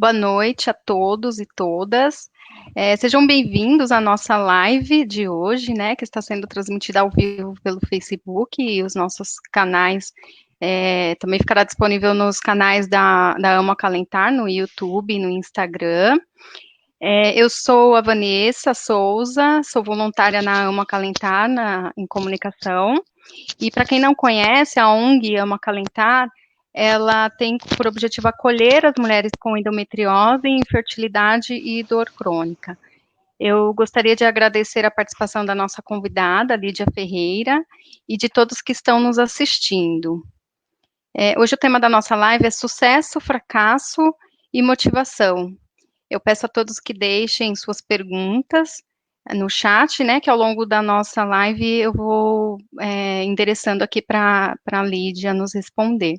Boa noite a todos e todas. Sejam bem-vindos à nossa live de hoje, né, que está sendo transmitida ao vivo pelo Facebook e os nossos canais. Também ficará disponível nos canais da Amo Acalentar, no YouTube e no Instagram. Eu sou a Vanessa Souza, sou voluntária na Amo Acalentar, em comunicação. E para quem não conhece, a ONG Ama Acalentar, ela tem por objetivo acolher as mulheres com endometriose, infertilidade e dor crônica. Eu gostaria de agradecer a participação da nossa convidada, Lídia Ferreira, e de todos que estão nos assistindo. Hoje o tema da nossa live é sucesso, fracasso e motivação. Eu peço a todos que deixem suas perguntas no chat, né, que ao longo da nossa live eu vou endereçando aqui para a Lídia nos responder.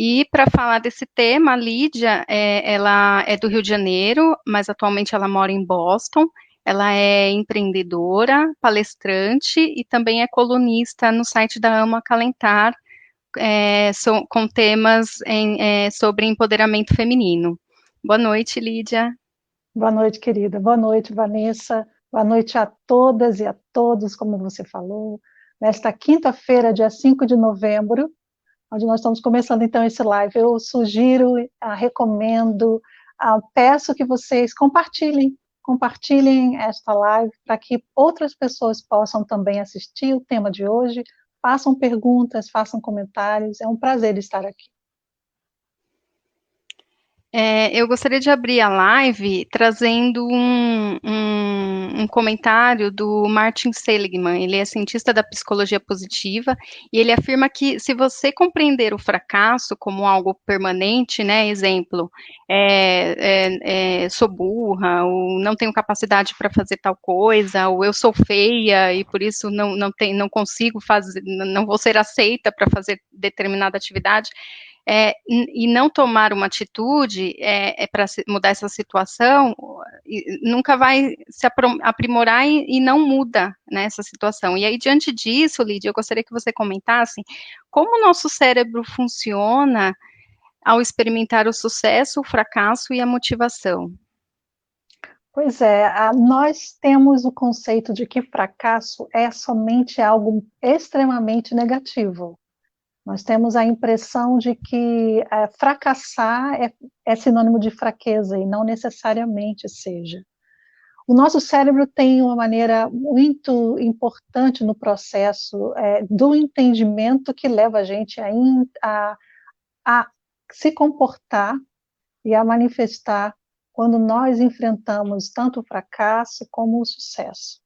E para falar desse tema, a Lídia, ela é do Rio de Janeiro, mas atualmente ela mora em Boston. Ela é empreendedora, palestrante e também é colunista no site da Amo Acalentar, com temas sobre empoderamento feminino. Boa noite, Lídia. Boa noite, querida. Boa noite, Vanessa. Boa noite a todas e a todos, como você falou. Nesta quinta-feira, dia 5 de novembro, onde nós estamos começando então esse live, eu sugiro, recomendo, peço que vocês compartilhem esta live para que outras pessoas possam também assistir o tema de hoje, façam perguntas, façam comentários. É um prazer estar aqui. Eu gostaria de abrir a live trazendo um comentário do Martin Seligman. Ele é cientista da psicologia positiva e ele afirma que se você compreender o fracasso como algo permanente, né, exemplo, sou burra, ou não tenho capacidade para fazer tal coisa, ou eu sou feia e por isso não consigo fazer, não vou ser aceita para fazer determinada atividade, e não tomar uma atitude para mudar essa situação, nunca vai se aprimorar e não muda, né, essa situação. E aí, diante disso, Lídia, eu gostaria que você comentasse como o nosso cérebro funciona ao experimentar o sucesso, o fracasso e a motivação. Pois é, nós temos o conceito de que fracasso é somente algo extremamente negativo. Nós temos a impressão de que fracassar é sinônimo de fraqueza, e não necessariamente seja. O nosso cérebro tem uma maneira muito importante no processo do entendimento que leva a gente a se comportar e a manifestar quando nós enfrentamos tanto o fracasso como o sucesso.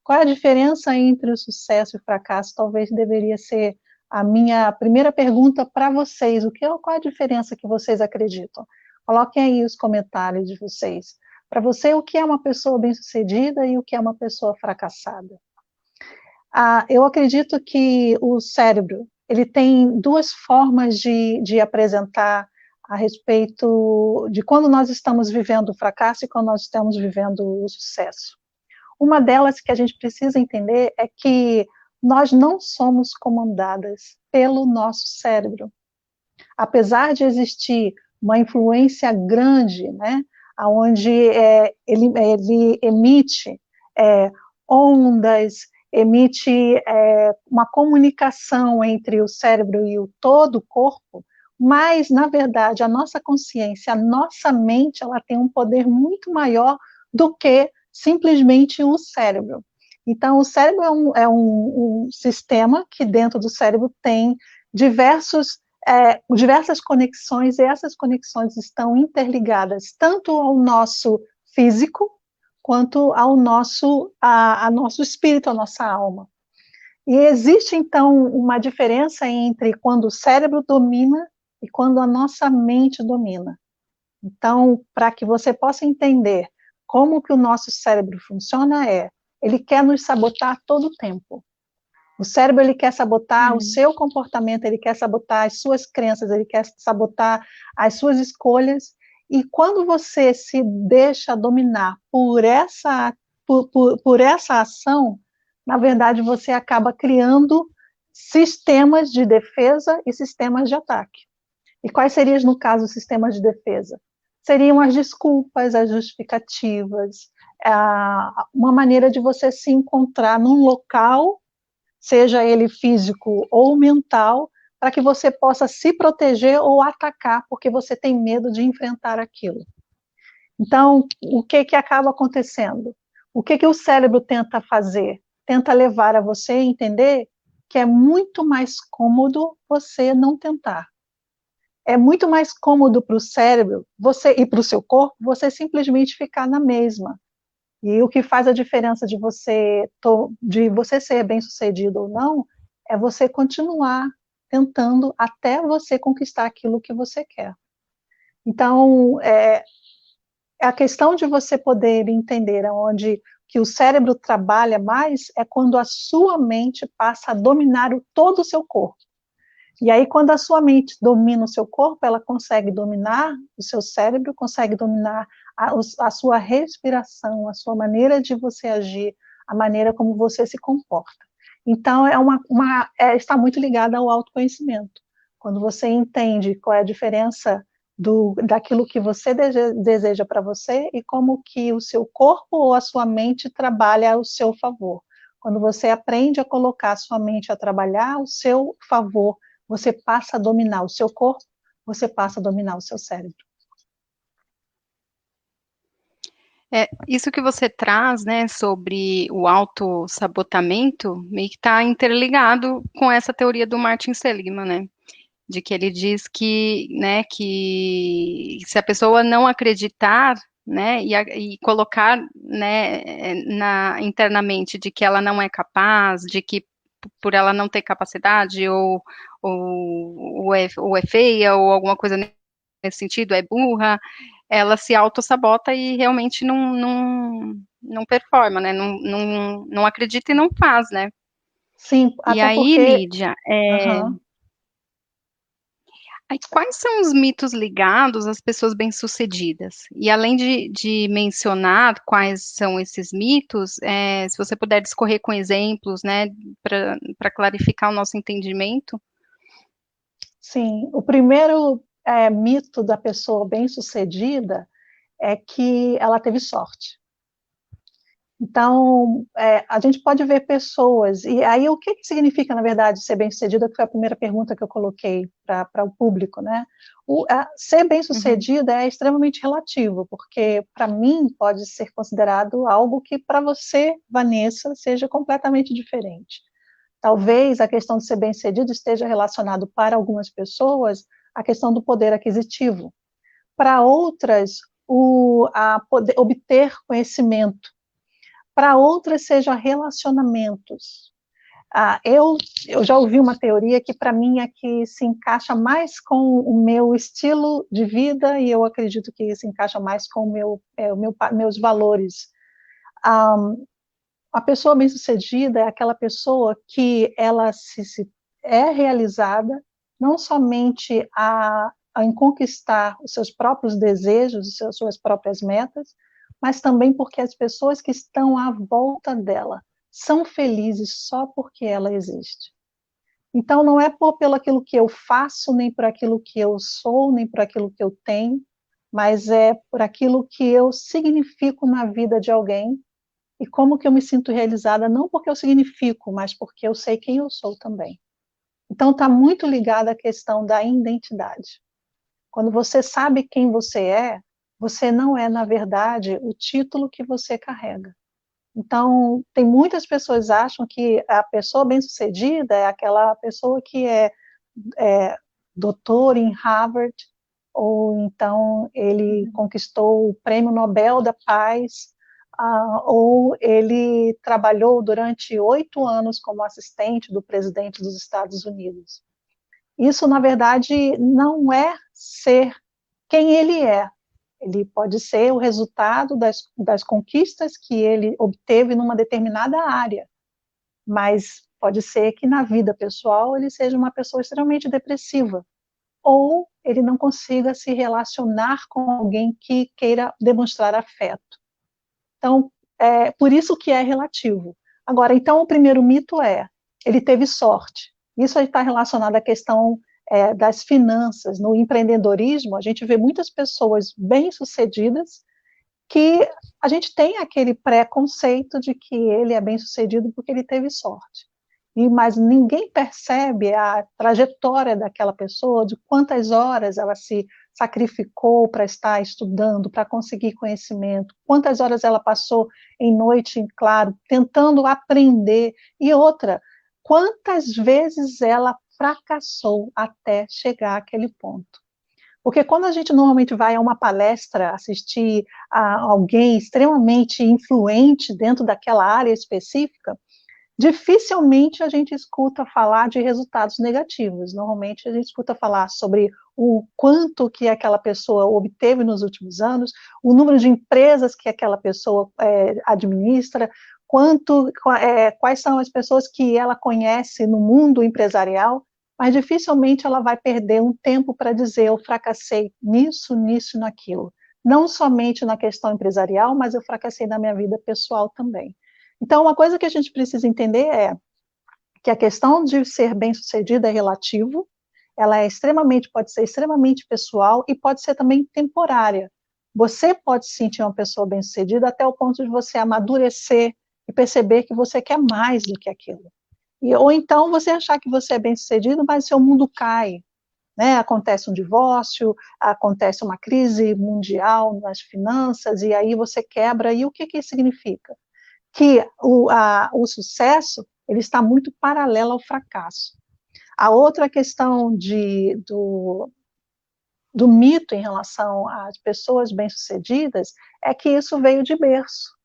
Qual é a diferença entre o sucesso e o fracasso? Talvez deveria ser a minha primeira pergunta para vocês. Qual é a diferença que vocês acreditam? Coloquem aí os comentários de vocês. Para você, o que é uma pessoa bem-sucedida e o que é uma pessoa fracassada? Eu acredito que o cérebro ele tem duas formas de apresentar a respeito de quando nós estamos vivendo o fracasso e quando nós estamos vivendo o sucesso. Uma delas que a gente precisa entender é que nós não somos comandadas pelo nosso cérebro. Apesar de existir uma influência grande, né, onde ele emite ondas, emite uma comunicação entre o cérebro e todo o corpo, mas, na verdade, a nossa consciência, a nossa mente, ela tem um poder muito maior do que simplesmente o cérebro. Então, o cérebro é um sistema que dentro do cérebro tem diversas conexões, e essas conexões estão interligadas tanto ao nosso físico, quanto ao nosso espírito, à nossa alma. E existe, então, uma diferença entre quando o cérebro domina e quando a nossa mente domina. Então, para que você possa entender como que o nosso cérebro funciona, ele quer nos sabotar todo o tempo. O cérebro ele quer sabotar o seu comportamento, ele quer sabotar as suas crenças, ele quer sabotar as suas escolhas. E quando você se deixa dominar por essa ação, na verdade você acaba criando sistemas de defesa e sistemas de ataque. E quais seriam, no caso, os sistemas de defesa? seriam as desculpas, as justificativas, uma maneira de você se encontrar num local, seja ele físico ou mental, para que você possa se proteger ou atacar, porque você tem medo de enfrentar aquilo. Então, o que que acaba acontecendo? O que que o cérebro tenta fazer? Tenta levar a você a entender que é muito mais cômodo você não tentar. É muito mais cômodo para o cérebro você e para o seu corpo você simplesmente ficar na mesma. E o que faz a diferença de você ser bem-sucedido ou não é você continuar tentando até você conquistar aquilo que você quer. Então, a questão de você poder entender onde que o cérebro trabalha mais é quando a sua mente passa a dominar todo o seu corpo. E aí, quando a sua mente domina o seu corpo, ela consegue dominar o seu cérebro, consegue dominar a sua respiração, a sua maneira de você agir, a maneira como você se comporta. Então, está muito ligada ao autoconhecimento. Quando você entende qual é a diferença daquilo que você deseja para você e como que o seu corpo ou a sua mente trabalha ao seu favor. Quando você aprende a colocar a sua mente a trabalhar ao seu favor, você passa a dominar o seu corpo, você passa a dominar o seu cérebro. Isso que você traz, né, sobre o autossabotamento, meio que está interligado com essa teoria do Martin Seligman, né? De que ele diz que, né, que se a pessoa não acreditar, né, e colocar, né, internamente de que ela não é capaz, de que por ela não ter capacidade ou é feia ou alguma coisa nesse sentido, é burra, ela se autossabota e realmente não performa, né, não acredita e não faz, né. Sim, E até aí, porque. Lídia, Uhum. aí, quais são os mitos ligados às pessoas bem-sucedidas? E além de mencionar quais são esses mitos, se você puder discorrer com exemplos, né, para clarificar o nosso entendimento. Sim, o primeiro mito da pessoa bem-sucedida é que ela teve sorte. Então, a gente pode ver pessoas, e aí o que significa, na verdade, ser bem-sucedida, que foi a primeira pergunta que eu coloquei para o público, né? Ser Uhum, bem-sucedida é extremamente relativo, porque para mim pode ser considerado algo que para você, Vanessa, seja completamente diferente. Talvez a questão de ser bem-sucedido esteja relacionado para algumas pessoas à questão do poder aquisitivo. Para outras, obter conhecimento. Para outras, seja relacionamentos. Eu já ouvi uma teoria que, para mim, é que se encaixa mais com o meu estilo de vida e eu acredito que se encaixa mais com meus valores. A pessoa bem-sucedida é aquela pessoa que ela é realizada não somente em conquistar os seus próprios desejos, as suas próprias metas, mas também porque as pessoas que estão à volta dela são felizes só porque ela existe. Então, não é pelo aquilo que eu faço, nem por aquilo que eu sou, nem por aquilo que eu tenho, mas é por aquilo que eu significo na vida de alguém e como que eu me sinto realizada, não porque eu significo, mas porque eu sei quem eu sou também. Então, está muito ligada à questão da identidade. Quando você sabe quem você não é, na verdade, o título que você carrega. Então, tem muitas pessoas que acham que a pessoa bem-sucedida é aquela pessoa que é doutor em Harvard, ou então ele uhum. conquistou o Prêmio Nobel da Paz, ou ele trabalhou durante 8 anos como assistente do presidente dos Estados Unidos. Isso, na verdade, não é ser quem ele é. Ele pode ser o resultado das conquistas que ele obteve numa determinada área, mas pode ser que na vida pessoal ele seja uma pessoa extremamente depressiva, ou ele não consiga se relacionar com alguém que queira demonstrar afeto. Então, por isso que é relativo. Agora, então, o primeiro mito é, ele teve sorte. Isso está relacionado à questão das finanças, no empreendedorismo, a gente vê muitas pessoas bem-sucedidas que a gente tem aquele preconceito de que ele é bem-sucedido porque ele teve sorte. Mas ninguém percebe a trajetória daquela pessoa, de quantas horas ela se sacrificou para estar estudando, para conseguir conhecimento, quantas horas ela passou em noite em claro, tentando aprender, e outra, quantas vezes ela fracassou até chegar àquele ponto. Porque quando a gente normalmente vai a uma palestra assistir a alguém extremamente influente dentro daquela área específica, dificilmente a gente escuta falar de resultados negativos. Normalmente a gente escuta falar sobre o quanto que aquela pessoa obteve nos últimos anos, o número de empresas que aquela pessoa administra, quais são as pessoas que ela conhece no mundo empresarial, mas dificilmente ela vai perder um tempo para dizer eu fracassei nisso, nisso e naquilo. Não somente na questão empresarial, mas eu fracassei na minha vida pessoal também. Então, uma coisa que a gente precisa entender é que a questão de ser bem-sucedido é relativo, ela pode ser extremamente pessoal e pode ser também temporária. Você pode se sentir uma pessoa bem-sucedida até o ponto de você amadurecer e perceber que você quer mais do que aquilo. Ou então você achar que você é bem-sucedido, mas seu mundo cai, né? Acontece um divórcio, acontece uma crise mundial nas finanças, e aí você quebra, e o que isso significa? Que o sucesso ele está muito paralelo ao fracasso. A outra questão do mito em relação às pessoas bem-sucedidas é que isso veio de berço.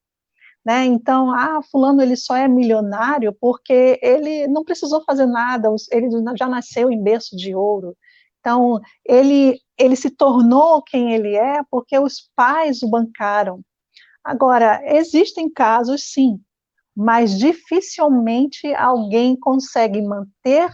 Né? Então, fulano ele só é milionário porque ele não precisou fazer nada, ele já nasceu em berço de ouro. Então, ele se tornou quem ele é porque os pais o bancaram. Agora, existem casos, sim, mas dificilmente alguém consegue manter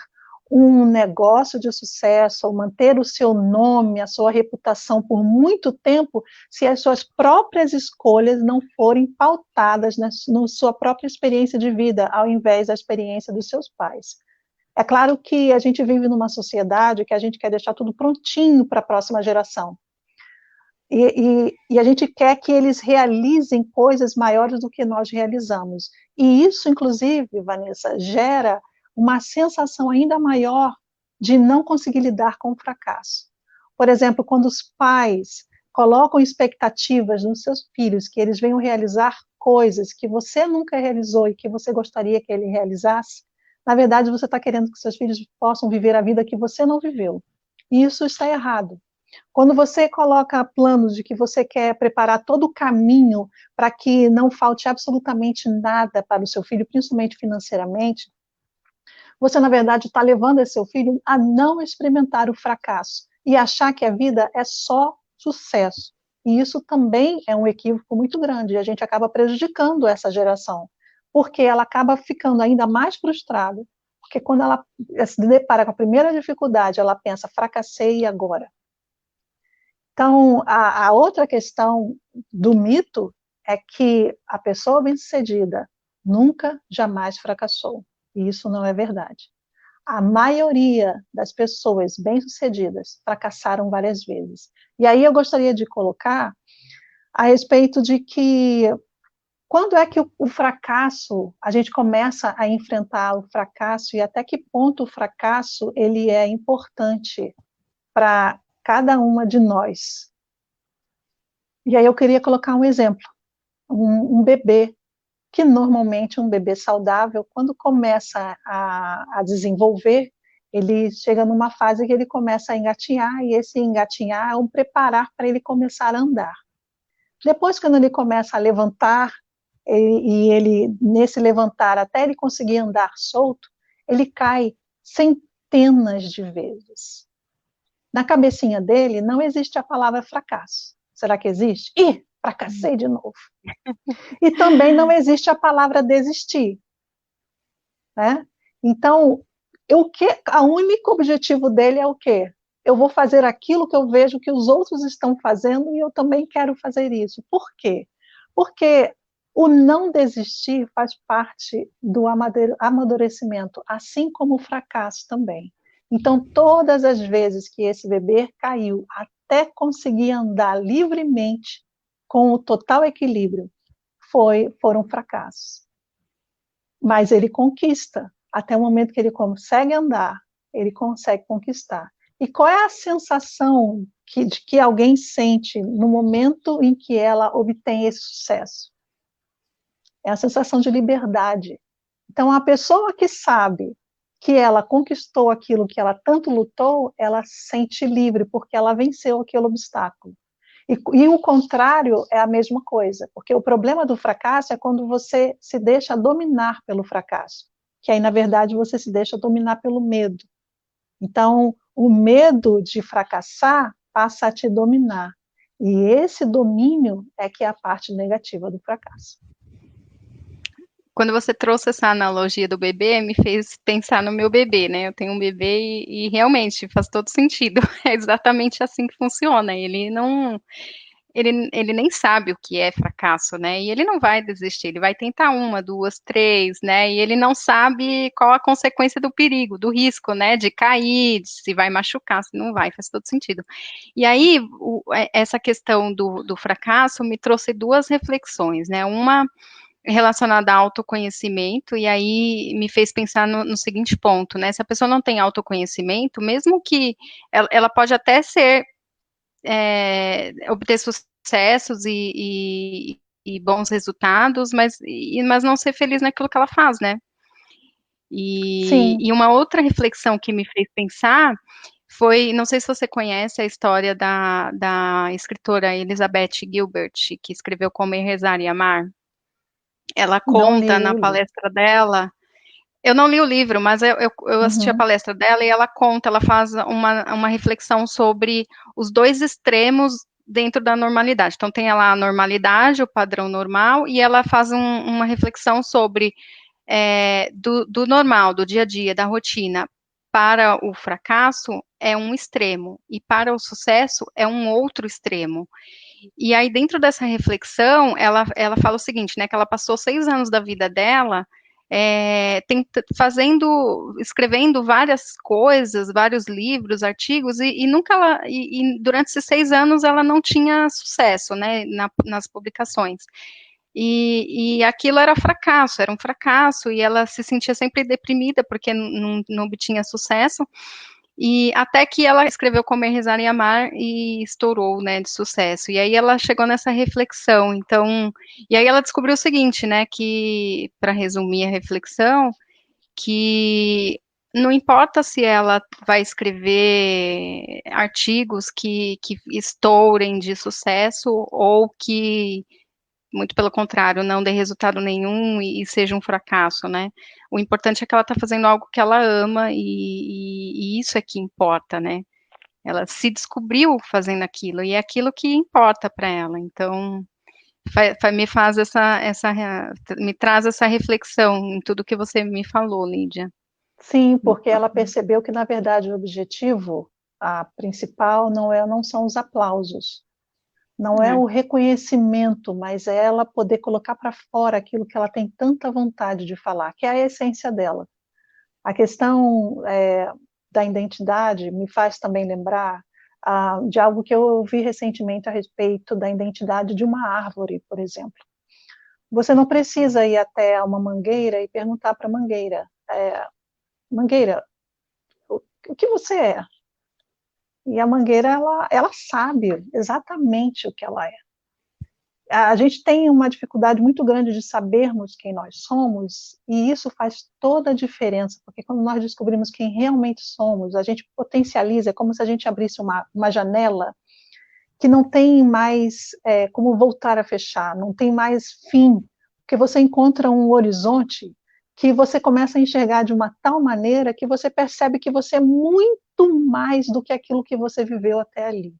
um negócio de sucesso, ou manter o seu nome, a sua reputação por muito tempo, se as suas próprias escolhas não forem pautadas na sua própria experiência de vida, ao invés da experiência dos seus pais. É claro que a gente vive numa sociedade que a gente quer deixar tudo prontinho para a próxima geração. E a gente quer que eles realizem coisas maiores do que nós realizamos. E isso, inclusive, Vanessa, gera uma sensação ainda maior de não conseguir lidar com o fracasso. Por exemplo, quando os pais colocam expectativas nos seus filhos, que eles venham realizar coisas que você nunca realizou e que você gostaria que ele realizasse, na verdade, você está querendo que seus filhos possam viver a vida que você não viveu. E isso está errado. Quando você coloca planos de que você quer preparar todo o caminho para que não falte absolutamente nada para o seu filho, principalmente financeiramente, você, na verdade, está levando esse seu filho a não experimentar o fracasso e achar que a vida é só sucesso. E isso também é um equívoco muito grande, e a gente acaba prejudicando essa geração, porque ela acaba ficando ainda mais frustrada, porque quando ela se depara com a primeira dificuldade, ela pensa, fracassei e agora? Então, a outra questão do mito é que a pessoa bem-sucedida nunca, jamais fracassou. E isso não é verdade. A maioria das pessoas bem-sucedidas fracassaram várias vezes. E aí eu gostaria de colocar a respeito de que quando é que o fracasso, a gente começa a enfrentar o fracasso e até que ponto o fracasso ele é importante para cada uma de nós. E aí eu queria colocar um exemplo, um bebê, que normalmente um bebê saudável, quando começa a desenvolver, ele chega numa fase que ele começa a engatinhar, e esse engatinhar é um preparar para ele começar a andar. Depois, quando ele começa a levantar, nesse levantar, até ele conseguir andar solto, ele cai centenas de vezes. Na cabecinha dele não existe a palavra fracasso. Será que existe? Ih, fracassei de novo. E também não existe a palavra desistir. Né? Então, o único objetivo dele é o quê? Eu vou fazer aquilo que eu vejo que os outros estão fazendo e eu também quero fazer isso. Por quê? Porque o não desistir faz parte do amadurecimento, assim como o fracasso também. Então, todas as vezes que esse bebê caiu, até conseguir andar livremente, com o total equilíbrio, foram fracassos. Mas ele conquista, até o momento que ele consegue andar, ele consegue conquistar. E qual é a sensação que alguém sente no momento em que ela obtém esse sucesso? É a sensação de liberdade. Então, a pessoa que sabe que ela conquistou aquilo que ela tanto lutou, ela se sente livre, porque ela venceu aquele obstáculo. E o contrário é a mesma coisa, porque o problema do fracasso é quando você se deixa dominar pelo fracasso, que aí, na verdade, você se deixa dominar pelo medo. Então, o medo de fracassar passa a te dominar. E esse domínio é que é a parte negativa do fracasso. Quando você trouxe essa analogia do bebê, me fez pensar no meu bebê, né? Eu tenho um bebê e realmente faz todo sentido. É exatamente assim que funciona. Ele nem sabe o que é fracasso, né? E ele não vai desistir, ele vai tentar uma, duas, três, né? E ele não sabe qual a consequência do perigo, do risco, né? De cair, de se vai machucar, se não vai, faz todo sentido. E aí, essa questão do fracasso me trouxe duas reflexões, né? Uma relacionada a autoconhecimento, e aí me fez pensar no seguinte ponto, né? Se a pessoa não tem autoconhecimento, mesmo que ela pode até obter sucessos e bons resultados, mas não ser feliz naquilo que ela faz, né? Sim, E uma outra reflexão que me fez pensar foi, não sei se você conhece a história da escritora Elizabeth Gilbert, que escreveu Comer, Rezar e Amar. Ela não conta li na o livro. palestra dela. Eu não li o livro, mas eu assisti a Uhum, palestra dela e ela conta, ela faz uma reflexão sobre os dois extremos dentro da normalidade. Então, tem lá a normalidade, o padrão normal, e ela faz uma reflexão sobre do normal, do dia a dia, da rotina, para o fracasso é um extremo, e para o sucesso é um outro extremo. E aí, dentro dessa reflexão, ela fala o seguinte, né, que ela passou 6 anos da vida dela escrevendo várias coisas, vários livros, artigos, e nunca e durante esses 6 anos ela não tinha sucesso, né, nas publicações. E aquilo era um fracasso, e ela se sentia sempre deprimida porque não obtinha sucesso. E até que ela escreveu Comer, Rezar e Amar e estourou, né, de sucesso. E aí ela chegou nessa reflexão. Então, e aí ela descobriu o seguinte, né, que para resumir a reflexão, que não importa se ela vai escrever artigos que estourem de sucesso ou que muito pelo contrário, não dê resultado nenhum e seja um fracasso, né? O importante é que ela está fazendo algo que ela ama e isso é que importa, né? Ela se descobriu fazendo aquilo e é aquilo que importa para ela. Então, me faz me traz essa reflexão em tudo que você me falou, Lídia. sim, Muito porque ela bacana. percebeu que, na verdade, o objetivo, a principal, não são os aplausos, não é É. o reconhecimento, mas é ela poder colocar para fora aquilo que ela tem tanta vontade de falar, que é a essência dela. A questão da identidade me faz também lembrar de algo que eu ouvi recentemente a respeito da identidade de uma árvore, por exemplo. Você não precisa ir até uma mangueira e perguntar para a mangueira, mangueira, o que você é? E a mangueira, ela sabe exatamente o que ela é. A gente tem uma dificuldade muito grande de sabermos quem nós somos, e isso faz toda a diferença, porque quando nós descobrimos quem realmente somos, a gente potencializa, é como se a gente abrisse uma janela que não tem mais como voltar a fechar, não tem mais fim, porque você encontra um horizonte que você começa a enxergar de uma tal maneira que você percebe que você é muito mais do que aquilo que você viveu até ali.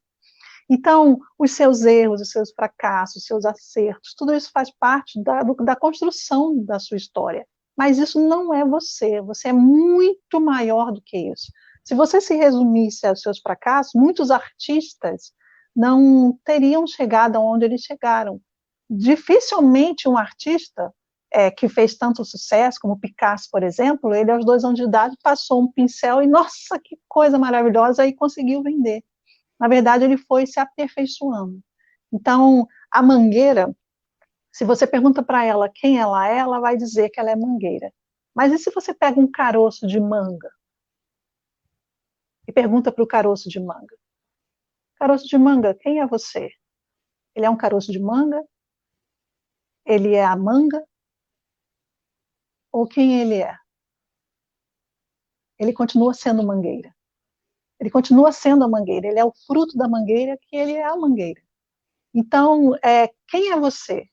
Então, os seus erros, os seus fracassos, os seus acertos, tudo isso faz parte da construção da sua história. Mas isso não é você, você é muito maior do que isso. Se você se resumisse aos seus fracassos, muitos artistas não teriam chegado aonde eles chegaram. Dificilmente um artista que fez tanto sucesso, como Picasso, por exemplo, ele aos 2 anos de idade passou um pincel e, nossa, que coisa maravilhosa, e conseguiu vender. Na verdade, ele foi se aperfeiçoando. Então, a mangueira, se você pergunta para ela quem ela é, ela vai dizer que ela é mangueira. Mas e se você pega um caroço de manga e pergunta para o caroço de manga? Caroço de manga, quem é você? Ele é um caroço de manga? Ele é a manga? Ou quem ele é? Ele continua sendo mangueira. Ele continua sendo a mangueira. Ele é o fruto da mangueira, que ele é a mangueira. Então, quem é você?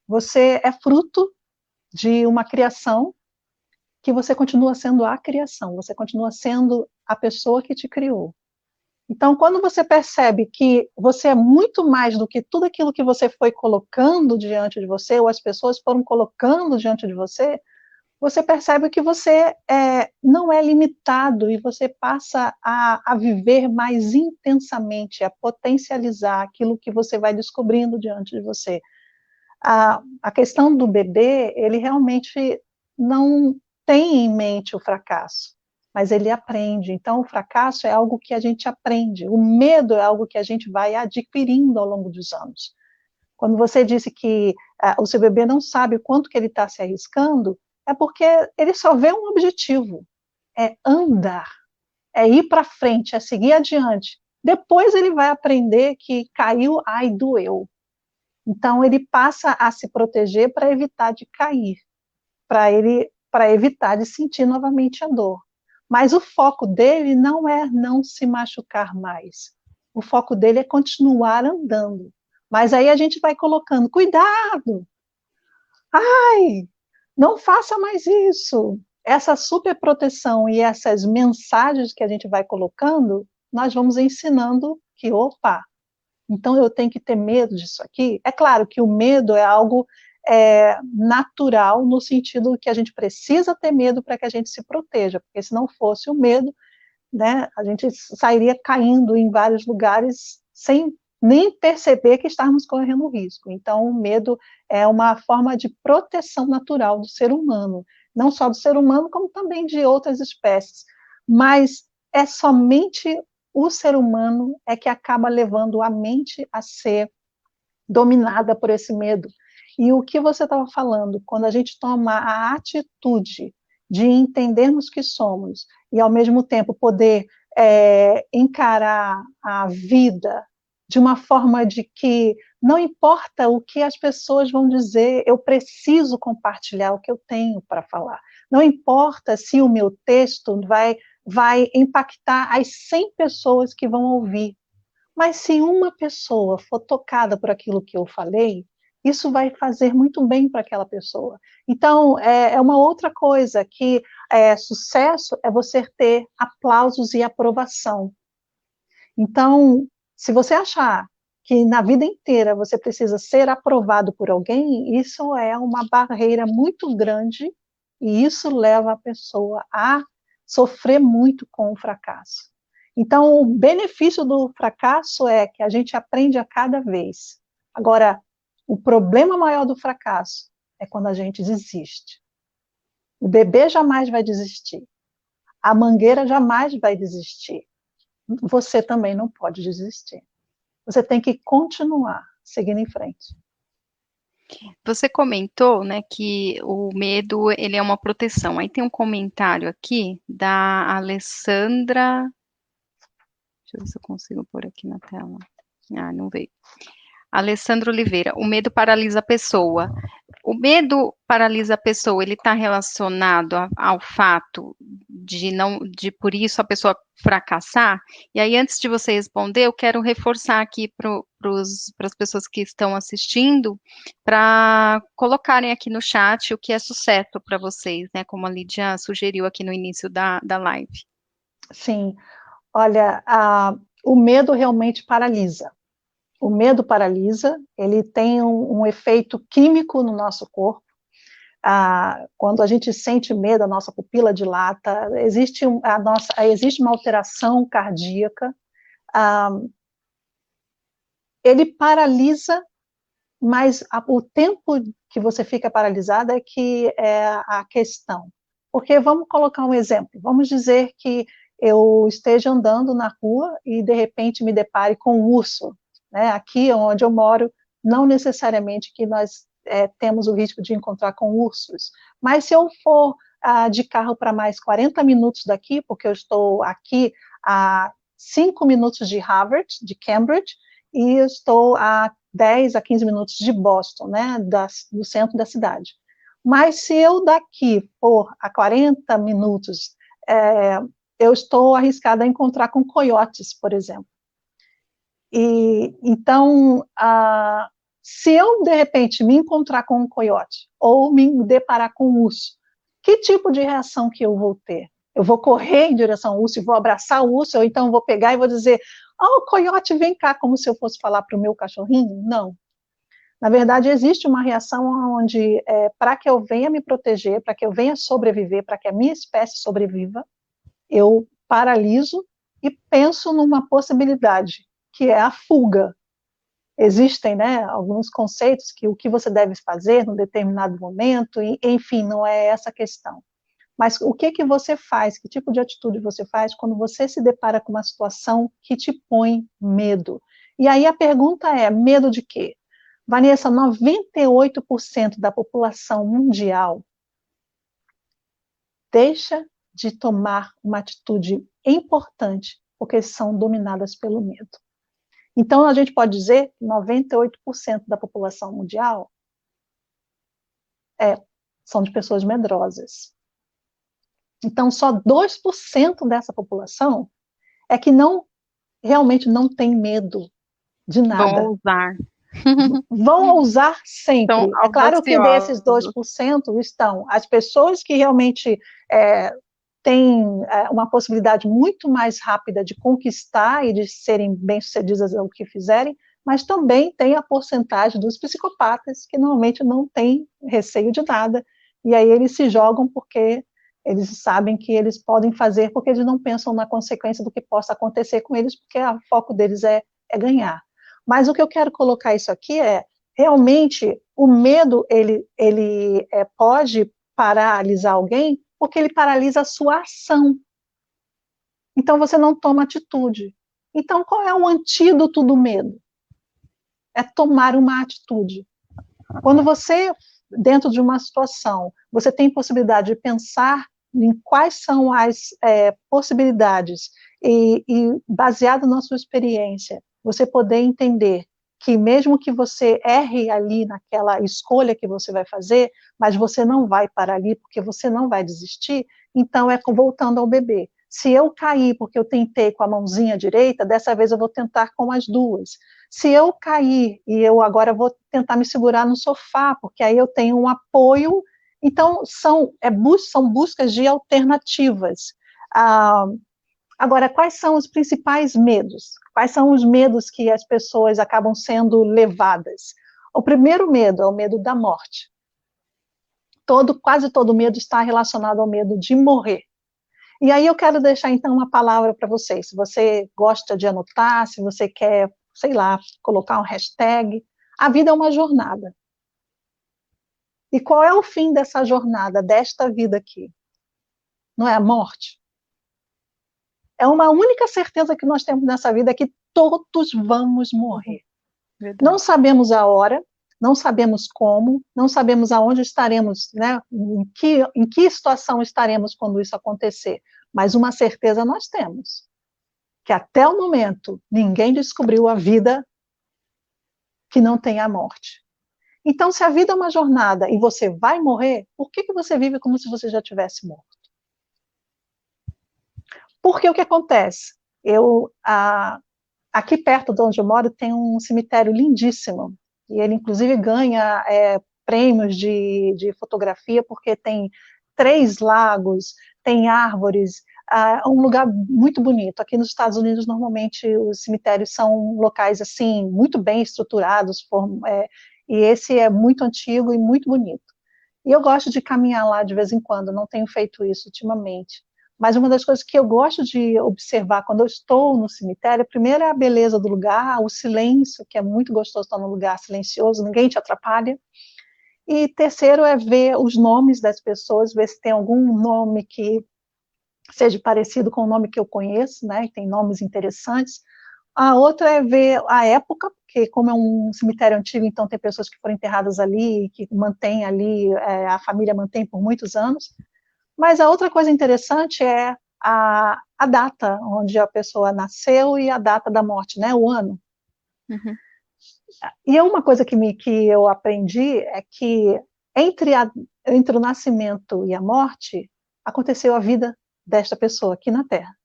Você é fruto de uma criação que você continua sendo a criação, você continua sendo a pessoa que te criou. Então, quando você percebe que você é muito mais do que tudo aquilo que você foi colocando diante de você, ou as pessoas foram colocando diante de você, você percebe que você não é limitado e você passa a viver mais intensamente, a potencializar aquilo que você vai descobrindo diante de você. A questão do bebê, ele realmente não tem em mente o fracasso, mas ele aprende. Então, o fracasso é algo que a gente aprende, o medo é algo que a gente vai adquirindo ao longo dos anos. Quando você disse que o seu bebê não sabe o quanto que ele está se arriscando, é porque ele só vê um objetivo, é andar, é ir para frente, é seguir adiante. Depois ele vai aprender que caiu, ai, doeu. Então ele passa a se proteger para evitar de cair, para evitar de sentir novamente a dor. Mas o foco dele não é não se machucar mais. O foco dele é continuar andando. Mas aí a gente vai colocando, cuidado, ai, não faça mais isso. Essa superproteção e essas mensagens que a gente vai colocando, nós vamos ensinando que, opa, então eu tenho que ter medo disso aqui. É claro que o medo é algo natural, no sentido que a gente precisa ter medo para que a gente se proteja, porque se não fosse o medo, né, a gente sairia caindo em vários lugares sem nem perceber que estávamos correndo risco. Então, o medo é uma forma de proteção natural do ser humano, não só do ser humano, como também de outras espécies. Mas é somente o ser humano é que acaba levando a mente a ser dominada por esse medo. E o que você estava falando, quando a gente toma a atitude de entendermos que somos e, ao mesmo tempo, poder encarar a vida de uma forma de que não importa o que as pessoas vão dizer, eu preciso compartilhar o que eu tenho para falar. Não importa se o meu texto vai impactar as 100 pessoas que vão ouvir, mas se uma pessoa for tocada por aquilo que eu falei, isso vai fazer muito bem para aquela pessoa. Então, é uma outra coisa que sucesso é você ter aplausos e aprovação. Então, se você achar que na vida inteira você precisa ser aprovado por alguém, isso é uma barreira muito grande e isso leva a pessoa a sofrer muito com o fracasso. Então, o benefício do fracasso é que a gente aprende a cada vez. Agora, o problema maior do fracasso é quando a gente desiste. O bebê jamais vai desistir. A mangueira jamais vai desistir. Você também não pode desistir. Você tem que continuar seguindo em frente. Você comentou, né, que o medo, ele é uma proteção. Aí tem um comentário aqui da Alessandra. Deixa eu ver se eu consigo pôr aqui na tela. Ah, não veio. Alessandro Oliveira, o medo paralisa a pessoa. O medo paralisa a pessoa, ele está relacionado ao fato de por isso a pessoa fracassar? E aí, antes de você responder, eu quero reforçar aqui para as pessoas que estão assistindo, para colocarem aqui no chat o que é sucesso para vocês, né? Como a Lídia sugeriu aqui no início da live. Sim, olha, o medo realmente paralisa. O medo paralisa, ele tem um efeito químico no nosso corpo. Quando a gente sente medo, a nossa pupila dilata, existe uma alteração cardíaca, ele paralisa mas o tempo que você fica paralisada é que é a questão. Porque vamos colocar um exemplo, vamos dizer que eu esteja andando na rua e de repente me depare com um urso, né? Aqui onde eu moro, não necessariamente que nós temos o risco de encontrar com ursos, mas se eu for de carro para mais 40 minutos daqui, porque eu estou aqui a 5 minutos de Harvard, de Cambridge, e eu estou a 10 a 15 minutos de Boston, né, do centro da cidade. Mas se eu daqui for a 40 minutos, eu estou arriscada a encontrar com coiotes, por exemplo. E então, se eu de repente me encontrar com um coiote ou me deparar com um urso, que tipo de reação que eu vou ter? Eu vou correr em direção ao urso e vou abraçar o urso, ou então vou pegar e vou dizer: "Oh, coiote, vem cá", como se eu fosse falar para o meu cachorrinho? Não. Na verdade, existe uma reação onde, para que eu venha me proteger, para que eu venha sobreviver, para que a minha espécie sobreviva, eu paraliso e penso numa possibilidade, que é a fuga. Existem, né, alguns conceitos que o que você deve fazer num determinado momento, e, enfim, não é essa a questão. Mas o que que você faz, que tipo de atitude você faz quando você se depara com uma situação que te põe medo? E aí a pergunta é, medo de quê? Vanessa, 98% da população mundial deixa de tomar uma atitude importante porque são dominadas pelo medo. Então, a gente pode dizer que 98% da população mundial são de pessoas medrosas. Então, só 2% dessa população é que realmente não tem medo de Vão nada. ousar. Vão ousar São sempre. É claro que desses audaciosos. 2% estão as pessoas que realmente têm uma possibilidade muito mais rápida de conquistar e de serem bem-sucedidas no que fizerem, mas também tem a porcentagem dos psicopatas que normalmente não têm receio de nada, e aí eles se jogam porque eles sabem que eles podem fazer, porque eles não pensam na consequência do que possa acontecer com eles, porque o foco deles é ganhar. Mas o que eu quero colocar isso aqui é, realmente, o medo, ele pode paralisar alguém porque ele paralisa a sua ação. Então, você não toma atitude. Então, qual é o antídoto do medo? É tomar uma atitude. Quando você, dentro de uma situação, você tem possibilidade de pensar em quais são as possibilidades e baseado na sua experiência, você poder entender que mesmo que você erre ali naquela escolha que você vai fazer, mas você não vai parar ali porque você não vai desistir, então voltando ao bebê. Se eu cair porque eu tentei com a mãozinha direita, dessa vez eu vou tentar com as duas. Se eu cair e eu agora vou tentar me segurar no sofá, porque aí eu tenho um apoio. Então, são buscas de alternativas. Agora, quais são os principais medos? Quais são os medos que as pessoas acabam sendo levadas? O primeiro medo é o medo da morte. Quase todo medo está relacionado ao medo de morrer. E aí eu quero deixar, então, uma palavra para vocês. Se você gosta de anotar, se você quer, sei lá, colocar um hashtag, a vida é uma jornada. E qual é o fim dessa jornada, desta vida aqui? Não é a morte? É uma única certeza que nós temos nessa vida, é que todos vamos morrer. Verdade. Não sabemos a hora, não sabemos como, não sabemos aonde estaremos, né? Em que situação estaremos quando isso acontecer. Mas uma certeza nós temos, que até o momento ninguém descobriu a vida que não tem a morte. Então, se a vida é uma jornada e você vai morrer, por que você vive como se você já tivesse morto? Porque o que acontece? Aqui perto de onde eu moro tem um cemitério lindíssimo, e ele inclusive ganha prêmios de fotografia, porque tem 3 lagos, tem árvores, um lugar muito bonito. Aqui nos Estados Unidos, normalmente, os cemitérios são locais assim muito bem estruturados, e esse é muito antigo e muito bonito. E eu gosto de caminhar lá de vez em quando, não tenho feito isso ultimamente. mas uma das coisas que eu gosto de observar quando eu estou no cemitério, primeiro é a beleza do lugar, o silêncio, que é muito gostoso estar num lugar silencioso, ninguém te atrapalha. E terceiro é ver os nomes das pessoas, ver se tem algum nome que seja parecido com o nome que eu conheço, né? Tem nomes interessantes. A outra é ver a época, porque como é um cemitério antigo, então tem pessoas que foram enterradas ali, que mantém ali, a família mantém por muitos anos. Mas a outra coisa interessante é a data onde a pessoa nasceu e a data da morte, né? O ano. Uhum. E uma coisa que eu aprendi é que entre, entre o nascimento e a morte, aconteceu a vida desta pessoa aqui na Terra.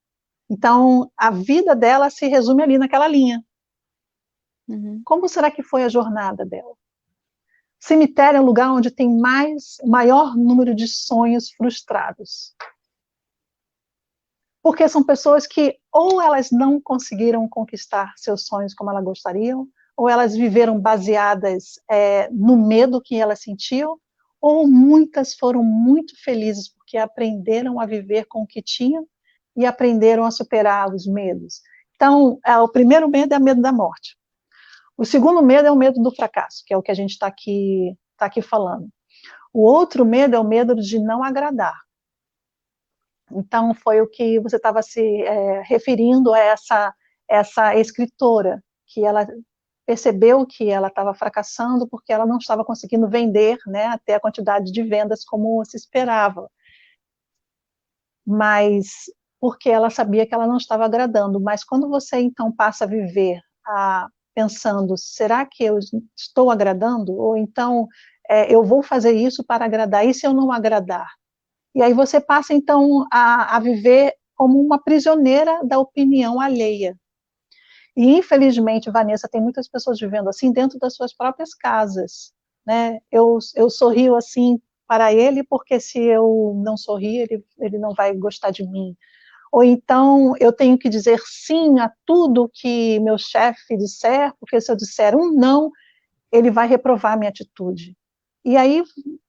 Então, a vida dela se resume ali naquela linha. Uhum. Como será que foi a jornada dela? Cemitério é um lugar onde tem maior número de sonhos frustrados. Porque são pessoas que ou elas não conseguiram conquistar seus sonhos como elas gostariam, ou elas viveram baseadas no medo que elas sentiam, ou muitas foram muito felizes porque aprenderam a viver com o que tinham e aprenderam a superar os medos. Então, o primeiro medo é o medo da morte. O segundo medo é o medo do fracasso, que é o que a gente tá aqui falando. O outro medo é o medo de não agradar. Então, foi o que você estava se referindo a essa escritora, que ela percebeu que ela estava fracassando porque ela não estava conseguindo vender, né, até a quantidade de vendas como se esperava. Mas porque ela sabia que ela não estava agradando. Mas quando você, então, passa a viver pensando, será que eu estou agradando? Ou então, eu vou fazer isso para agradar, e se eu não agradar? E aí você passa, então, a viver como uma prisioneira da opinião alheia. E, infelizmente, Vanessa, tem muitas pessoas vivendo assim dentro das suas próprias casas. Né? Eu sorrio assim para ele, porque se eu não sorrir, ele não vai gostar de mim. Ou então eu tenho que dizer sim a tudo que meu chefe disser, porque se eu disser um não, ele vai reprovar minha atitude. E aí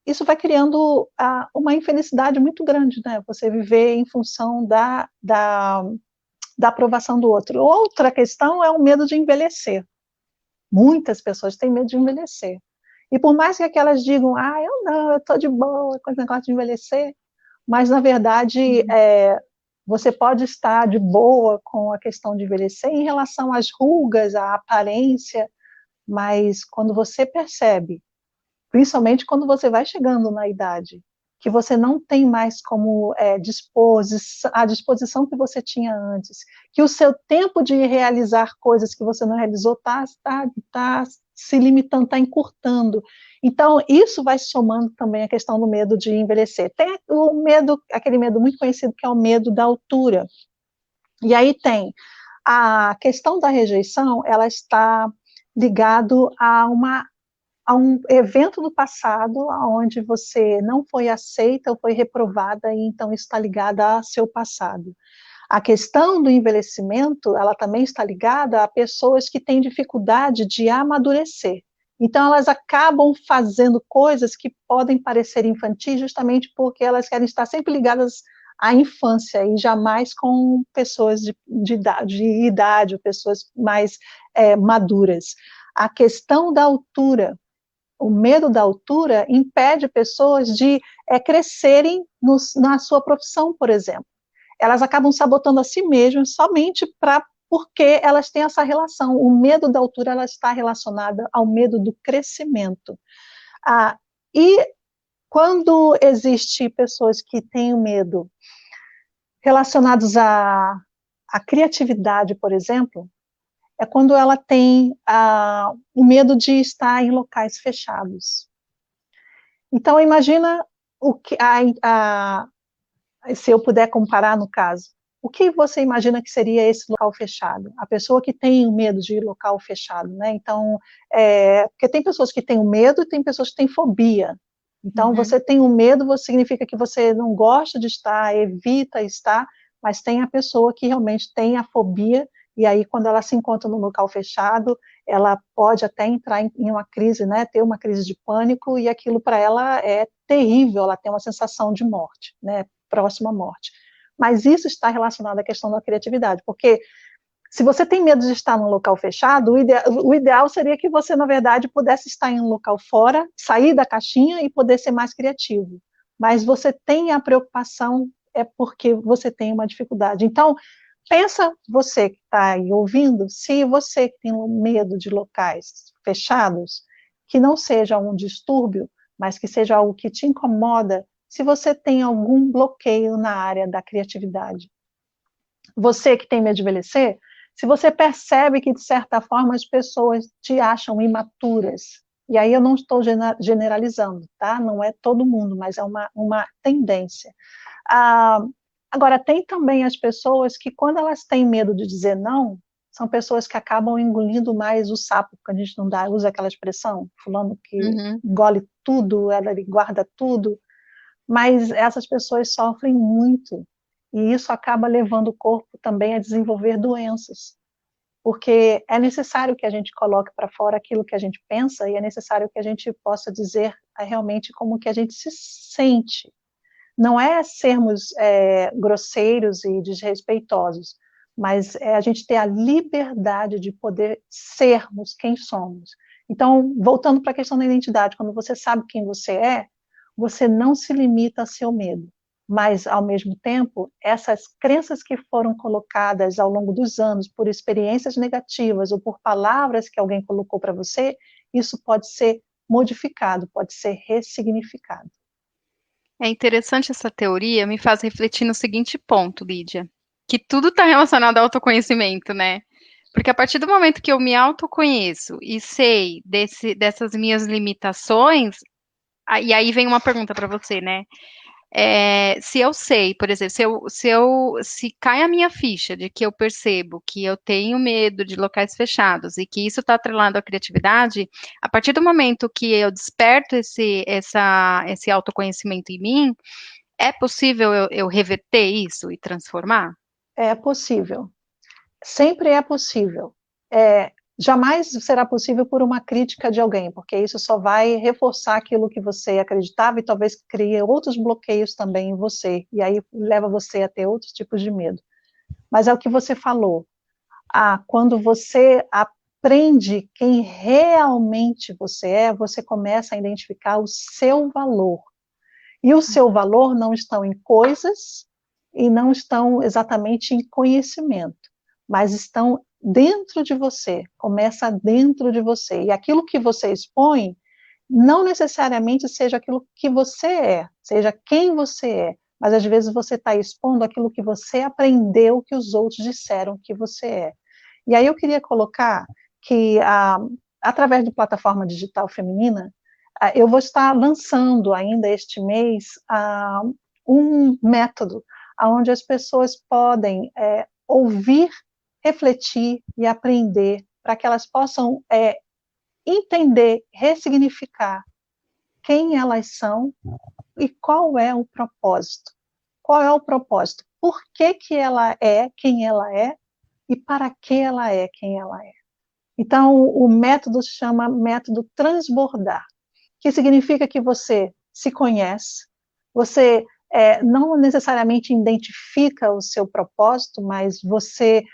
isso vai criando uma infelicidade muito grande, né? Você viver em função da aprovação do outro. Outra questão é o medo de envelhecer. Muitas pessoas têm medo de envelhecer. E por mais que aquelas digam, eu não, eu estou de boa com esse negócio de envelhecer, mas na verdade você pode estar de boa com a questão de envelhecer em relação às rugas, à aparência, mas quando você percebe, principalmente quando você vai chegando na idade, que você não tem mais como a disposição que você tinha antes, que o seu tempo de realizar coisas que você não realizou tá se limitando, está encurtando. Então, isso vai somando também a questão do medo de envelhecer. Tem o medo, aquele medo muito conhecido que é o medo da altura. E aí tem a questão da rejeição, ela está ligado a um evento do passado onde você não foi aceita ou foi reprovada, e então isso está ligado ao seu passado. A questão do envelhecimento, ela também está ligada a pessoas que têm dificuldade de amadurecer. Então, elas acabam fazendo coisas que podem parecer infantis, justamente porque elas querem estar sempre ligadas à infância e jamais com pessoas de idade, ou pessoas mais maduras. A questão da altura, o medo da altura impede pessoas de crescerem na sua profissão, por exemplo. Elas acabam sabotando a si mesmas somente porque elas têm essa relação. O medo da altura ela está relacionada ao medo do crescimento. E quando existe pessoas que têm medo relacionados à criatividade, por exemplo, é quando ela tem o medo de estar em locais fechados. Então, imagina o que se eu puder comparar no caso, o que você imagina que seria esse local fechado? A pessoa que tem medo de ir local fechado, né? Então, porque tem pessoas que têm medo e tem pessoas que têm fobia. Então, você tem um medo, significa que você não gosta de estar, evita estar, mas tem a pessoa que realmente tem a fobia, e aí quando ela se encontra num local fechado, ela pode até entrar em uma crise, né, ter uma crise de pânico, e aquilo para ela é terrível, ela tem uma sensação de morte, né, próxima à morte. Mas isso está relacionado à questão da criatividade, porque se você tem medo de estar num local fechado, o ideal seria que você, na verdade, pudesse estar em um local fora, sair da caixinha e poder ser mais criativo. Mas você tem a preocupação, é porque você tem uma dificuldade. Então, pensa você que está aí ouvindo, se você que tem medo de locais fechados, que não seja um distúrbio, mas que seja algo que te incomoda, se você tem algum bloqueio na área da criatividade. Você que tem medo de envelhecer, se você percebe que, de certa forma, as pessoas te acham imaturas, e aí eu não estou generalizando, tá? Não é todo mundo, mas é uma tendência. Ah, agora, tem também as pessoas que, quando elas têm medo de dizer não, são pessoas que acabam engolindo mais o sapo, porque a gente não usa aquela expressão, fulano que Uhum. engole tudo, ele guarda tudo, mas essas pessoas sofrem muito, e isso acaba levando o corpo também a desenvolver doenças, porque é necessário que a gente coloque para fora aquilo que a gente pensa, e é necessário que a gente possa dizer realmente como que a gente se sente. Não é sermos grosseiros e desrespeitosos, mas é a gente ter a liberdade de poder sermos quem somos. Então, voltando para a questão da identidade, quando você sabe quem você não se limita a seu medo, mas, ao mesmo tempo, essas crenças que foram colocadas ao longo dos anos por experiências negativas ou por palavras que alguém colocou para você, isso pode ser modificado, pode ser ressignificado. É interessante essa teoria, me faz refletir no seguinte ponto, Lídia, que tudo está relacionado ao autoconhecimento, né? Porque a partir do momento que eu me autoconheço e sei dessas minhas limitações, e aí vem uma pergunta para você, né? Se eu sei, por exemplo, se cai a minha ficha de que eu percebo que eu tenho medo de locais fechados e que isso está atrelado à criatividade, a partir do momento que eu desperto esse autoconhecimento em mim, é possível eu reverter isso e transformar? É possível, sempre é possível. Jamais será possível por uma crítica de alguém, porque isso só vai reforçar aquilo que você acreditava e talvez crie outros bloqueios também em você, e aí leva você a ter outros tipos de medo. Mas é o que você falou, quando você aprende quem realmente você começa a identificar o seu valor. E o seu valor não estão em coisas e não estão exatamente em conhecimento, mas estão dentro de você, começa dentro de você. E aquilo que você expõe não necessariamente seja aquilo que você seja quem você mas às vezes você está expondo aquilo que você aprendeu que os outros disseram que você é. E aí eu queria colocar que, através de plataforma digital feminina, eu vou estar lançando ainda este mês um método onde as pessoas podem ouvir, refletir e aprender para que elas possam entender, ressignificar quem elas são e qual é o propósito. Qual é o propósito? Por que, que ela é quem ela é e para que ela é quem ela é. Então, o método se chama método transbordar, que significa que você se conhece, você não necessariamente identifica o seu propósito, mas você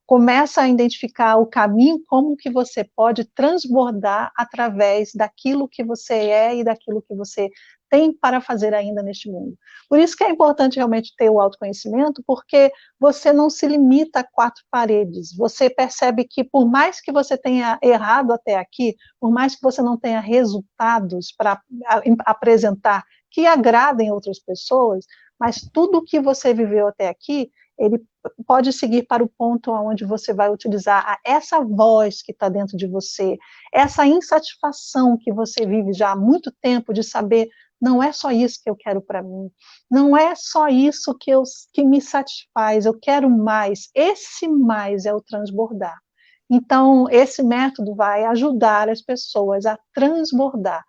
começa a identificar o caminho como que você pode transbordar através daquilo que você é e daquilo que você tem para fazer ainda neste mundo. Por isso que é importante realmente ter o autoconhecimento, porque você não se limita a quatro paredes, você percebe que por mais que você tenha errado até aqui, por mais que você não tenha resultados para apresentar que agradem outras pessoas, mas tudo que você viveu até aqui, ele pode seguir para o ponto onde você vai utilizar essa voz que está dentro de você, essa insatisfação que você vive já há muito tempo de saber, não é só isso que eu quero para mim, não é só isso que me satisfaz, eu quero mais, esse mais é o transbordar. Então, esse método vai ajudar as pessoas a transbordar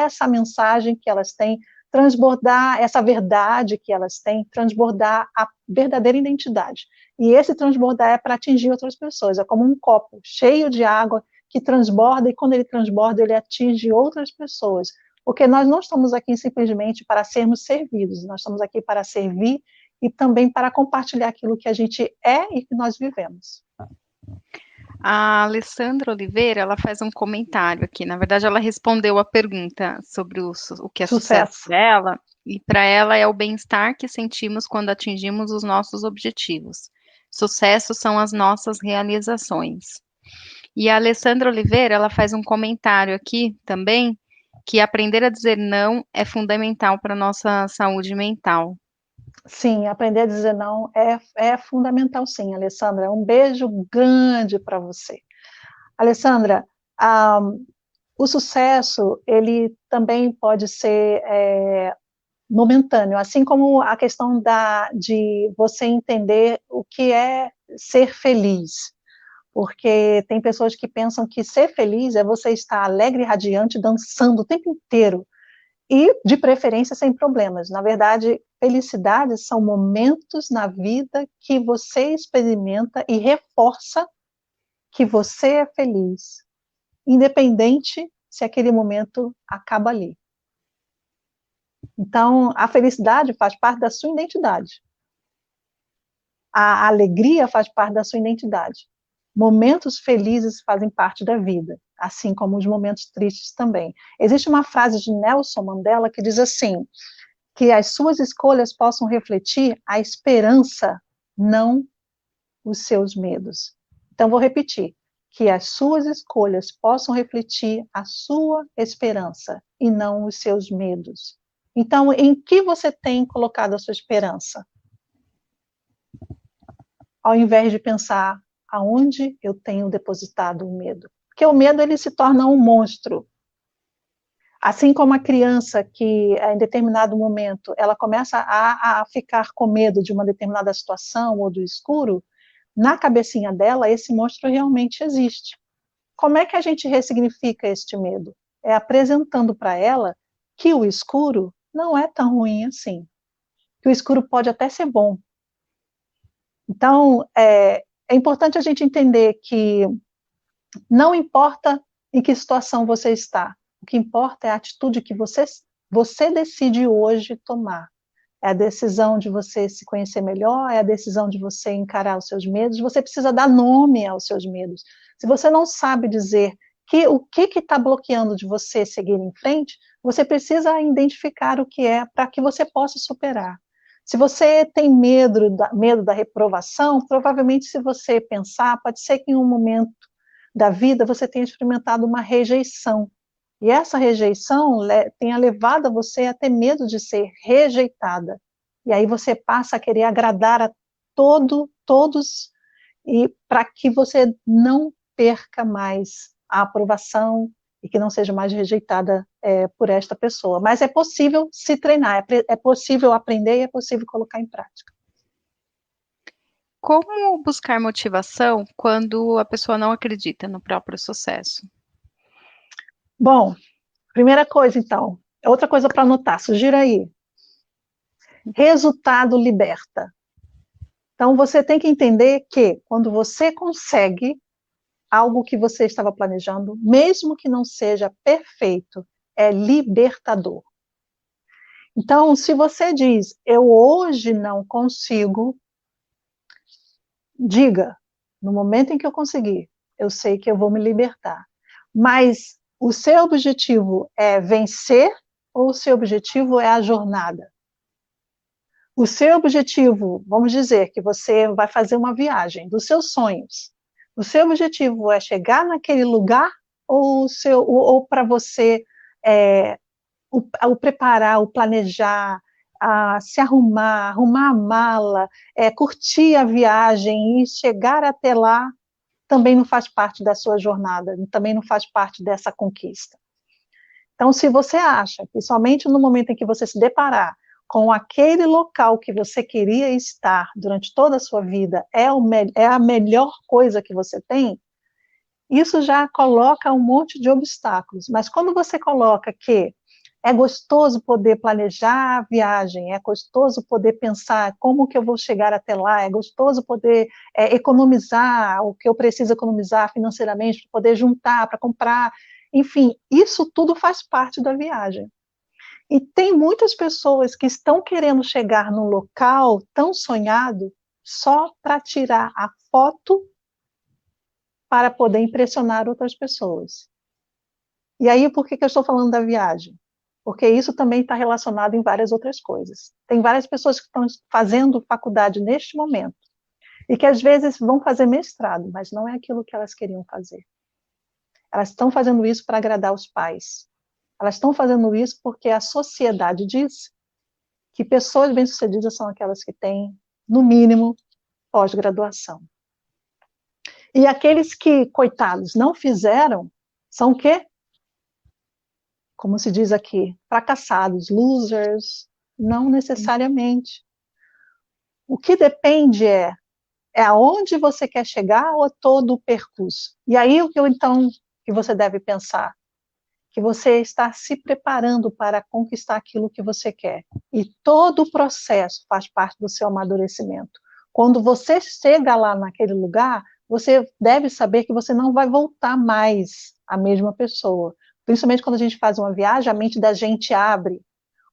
essa mensagem que elas têm, transbordar essa verdade que elas têm, transbordar a verdadeira identidade. E esse transbordar é para atingir outras pessoas, é como um copo cheio de água que transborda, e quando ele transborda, ele atinge outras pessoas. Porque nós não estamos aqui simplesmente para sermos servidos, nós estamos aqui para servir e também para compartilhar aquilo que a gente é e que nós vivemos. A Alessandra Oliveira, ela faz um comentário aqui. Na verdade, ela respondeu a pergunta sobre o que é sucesso Sucesso. para ela, e para ela é o bem-estar que sentimos quando atingimos os nossos objetivos. Sucesso são as nossas realizações. E a Alessandra Oliveira, ela faz um comentário aqui também, que aprender a dizer não é fundamental para a nossa saúde mental. Sim, aprender a dizer não é fundamental, sim, Alessandra. Um beijo grande para você. Alessandra, ah, o sucesso, ele também pode ser momentâneo, assim como a questão de você entender o que é ser feliz. Porque tem pessoas que pensam que ser feliz é você estar alegre e radiante, dançando o tempo inteiro, e, de preferência, sem problemas. Na verdade, felicidade são momentos na vida que você experimenta e reforça que você é feliz, independente se aquele momento acaba ali. Então, a felicidade faz parte da sua identidade. A alegria faz parte da sua identidade. Momentos felizes fazem parte da vida, assim como os momentos tristes também. Existe uma frase de Nelson Mandela que diz assim: que as suas escolhas possam refletir a esperança, não os seus medos. Então, vou repetir: que as suas escolhas possam refletir a sua esperança e não os seus medos. Então, em que você tem colocado a sua esperança? Ao invés de pensar aonde eu tenho depositado o medo. Porque o medo, ele se torna um monstro. Assim como a criança que, em determinado momento, ela começa a ficar com medo de uma determinada situação ou do escuro, na cabecinha dela, esse monstro realmente existe. Como é que a gente ressignifica este medo? É apresentando para ela que o escuro não é tão ruim assim. Que o escuro pode até ser bom. Então, é importante a gente entender que não importa em que situação você está, o que importa é a atitude que você decide hoje tomar. É a decisão de você se conhecer melhor, é a decisão de você encarar os seus medos. Você precisa dar nome aos seus medos. Se você não sabe dizer o que está bloqueando de você seguir em frente, você precisa identificar o que é para que você possa superar. Se você tem medo da reprovação, provavelmente, se você pensar, pode ser que em um momento da vida você tenha experimentado uma rejeição. E essa rejeição tenha levado a você a ter medo de ser rejeitada. E aí você passa a querer agradar a todos, e para que você não perca mais a aprovação e que não seja mais rejeitada por esta pessoa. Mas é possível se treinar, é possível aprender e é possível colocar em prática. Como buscar motivação quando a pessoa não acredita no próprio sucesso? Bom, primeira coisa, então, outra coisa para anotar, sugira aí. Resultado liberta. Então, você tem que entender que quando você consegue algo que você estava planejando, mesmo que não seja perfeito, é libertador. Então, se você diz, eu hoje não consigo, diga, no momento em que eu conseguir, eu sei que eu vou me libertar. Mas o seu objetivo é vencer ou o seu objetivo é a jornada? O seu objetivo, vamos dizer que você vai fazer uma viagem dos seus sonhos. O seu objetivo é chegar naquele lugar ou para você o preparar, o planejar, se arrumar a mala, curtir a viagem e chegar até lá também não faz parte da sua jornada, também não faz parte dessa conquista. Então, se você acha que somente no momento em que você se deparar com aquele local que você queria estar durante toda a sua vida é a melhor coisa que você tem, isso já coloca um monte de obstáculos. Mas quando você coloca que é gostoso poder planejar a viagem, é gostoso poder pensar como que eu vou chegar até lá, é gostoso poder economizar o que eu preciso economizar financeiramente, para poder juntar, para comprar, enfim, isso tudo faz parte da viagem. E tem muitas pessoas que estão querendo chegar num local tão sonhado só para tirar a foto para poder impressionar outras pessoas. E aí, por que eu estou falando da viagem? Porque isso também está relacionado em várias outras coisas. Tem várias pessoas que estão fazendo faculdade neste momento e que às vezes vão fazer mestrado, mas não é aquilo que elas queriam fazer. Elas estão fazendo isso para agradar os pais. Elas estão fazendo isso porque a sociedade diz que pessoas bem-sucedidas são aquelas que têm, no mínimo, pós-graduação. E aqueles que, coitados, não fizeram, são o quê? Como se diz aqui, fracassados, losers, não necessariamente. O que depende é aonde você quer chegar ou todo o percurso. E aí o que então que você deve pensar? Que você está se preparando para conquistar aquilo que você quer. E todo o processo faz parte do seu amadurecimento. Quando você chega lá naquele lugar, você deve saber que você não vai voltar mais a mesma pessoa. Principalmente quando a gente faz uma viagem, a mente da gente abre.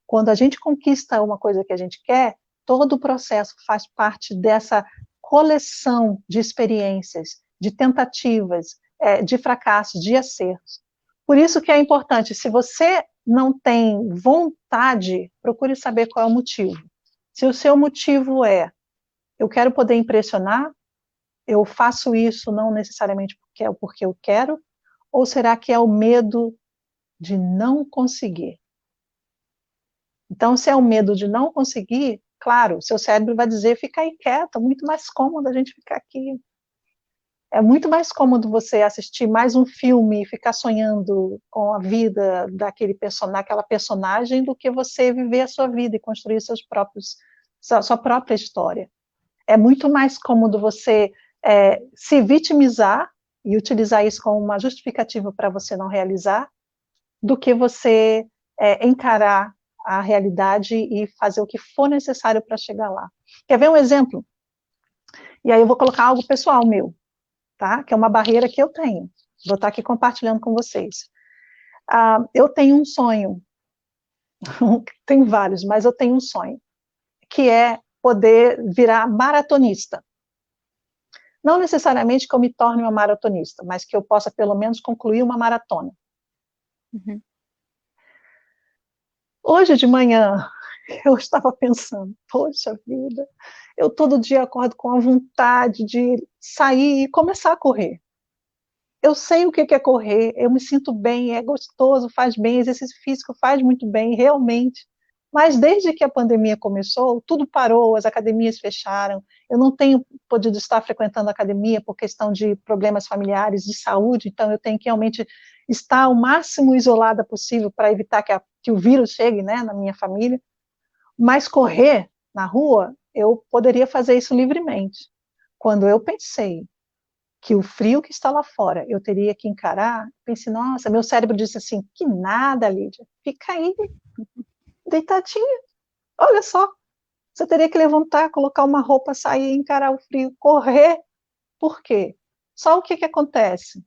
Quando a gente conquista uma coisa que a gente quer, todo o processo faz parte dessa coleção de experiências, de tentativas, de fracassos, de acertos. Por isso que é importante, se você não tem vontade, procure saber qual é o motivo. Se o seu motivo é, eu quero poder impressionar, eu faço isso não necessariamente porque eu quero, ou será que é o medo de não conseguir? Então, se é o medo de não conseguir, claro, seu cérebro vai dizer, fica aí quieto, é muito mais cômodo a gente ficar aqui. É muito mais cômodo você assistir mais um filme e ficar sonhando com a vida daquela personagem do que você viver a sua vida e construir sua própria história. É muito mais cômodo você se vitimizar e utilizar isso como uma justificativa para você não realizar, do que você encarar a realidade e fazer o que for necessário para chegar lá. Quer ver um exemplo? E aí eu vou colocar algo pessoal meu, tá? Que é uma barreira que eu tenho. Vou estar aqui compartilhando com vocês. Eu tenho um sonho, tem vários, mas eu tenho um sonho, que é poder virar maratonista. Não necessariamente que eu me torne uma maratonista, mas que eu possa pelo menos concluir uma maratona. Uhum. Hoje de manhã, eu estava pensando, poxa vida, eu todo dia acordo com a vontade de sair e começar a correr. Eu sei o que é correr, eu me sinto bem, é gostoso, faz bem, exercício físico faz muito bem, realmente. Mas desde que a pandemia começou, tudo parou, as academias fecharam, eu não tenho podido estar frequentando a academia por questão de problemas familiares, de saúde, então eu tenho que realmente estar o máximo isolada possível para evitar que o vírus chegue, né, na minha família. Mas correr na rua, eu poderia fazer isso livremente. Quando eu pensei que o frio que está lá fora eu teria que encarar, pensei, nossa, meu cérebro disse assim, que nada, Lídia, fica aí, deitadinha, olha só, você teria que levantar, colocar uma roupa, sair, encarar o frio, correr, por quê? Só o que acontece?